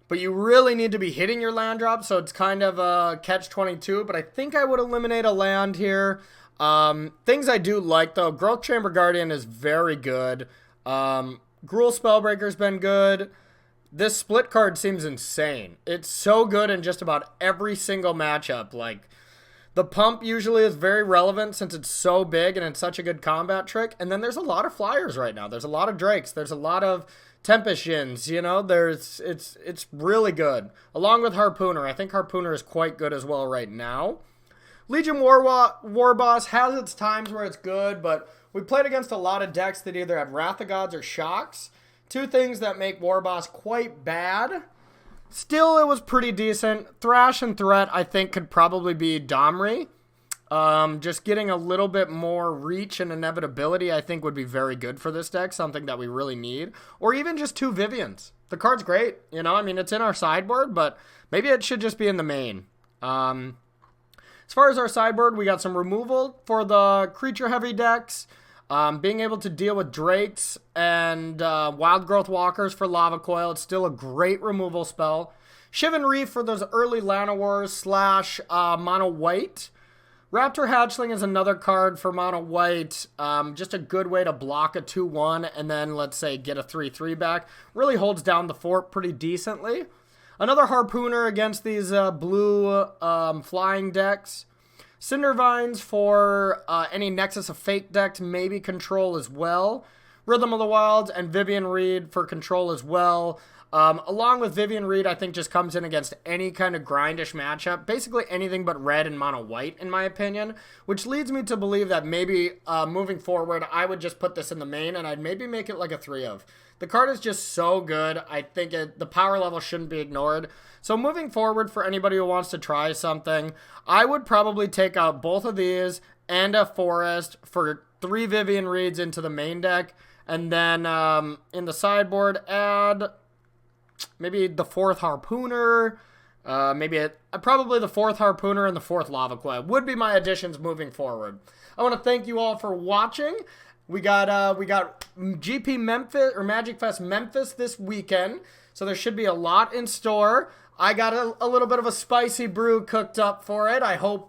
But you really need to be hitting your land drop, so it's kind of a catch-22. But I think I would eliminate a land here. Things I do like, though. Growth Chamber Guardian is very good. Gruul Spellbreaker's been good. This split card seems insane. It's so good in just about every single matchup. Like, the pump usually is very relevant since it's so big and it's such a good combat trick. And then there's a lot of flyers right now. There's a lot of Drakes. There's a lot of Tempest Yins, you know. It's really good. Along with Harpooner. I think Harpooner is quite good as well right now. Legion Warboss has its times where it's good, but we played against a lot of decks that either have Wrath of Gods or Shocks. Two things that make Warboss quite bad. Still, it was pretty decent. Thrash and Threat, I think, could probably be Domri. Just getting a little bit more reach and inevitability, I think, would be very good for this deck. Something that we really need. Or even just 2 Vivians. The card's great. You know, I mean, it's in our sideboard, but maybe it should just be in the main. As far as our sideboard, we got some removal for the creature-heavy decks. Being able to deal with Drakes and Wild Growth Walkers for Lava Coil, it's still a great removal spell. Shiv and Reef for those early Llanowars / mono white. Raptor Hatchling is another card for mono white. Just a good way to block a 2-1 and then, let's say, get a 3-3 back. Really holds down the fort pretty decently. Another Harpooner against these blue flying decks. Cindervines for any Nexus of Fate decks, maybe control as well. Rhythm of the Wilds and Vivian Reed for control as well. Along with Vivian Reed, I think just comes in against any kind of grindish matchup. Basically anything but red and mono white, in my opinion. Which leads me to believe that maybe moving forward, I would just put this in the main and I'd maybe make it like a 3-of. The card is just so good. I think the power level shouldn't be ignored. So moving forward, for anybody who wants to try something, I would probably take out both of these and a Forest for 3 Vivian Reeds into the main deck. And then in the sideboard, add maybe the 4th Harpooner. Probably the 4th Harpooner and the 4th Lava Coil would be my additions moving forward. I want to thank you all for watching. We got GP Memphis or Magic Fest Memphis this weekend, so there should be a lot in store. I got a little bit of a spicy brew cooked up for it. I hope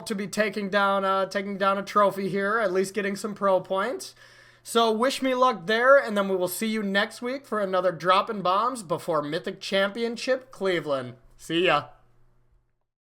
to be taking down a trophy here, at least getting some pro points. So wish me luck there, and then we will see you next week for another Droppin' Bombs before Mythic Championship Cleveland. See ya.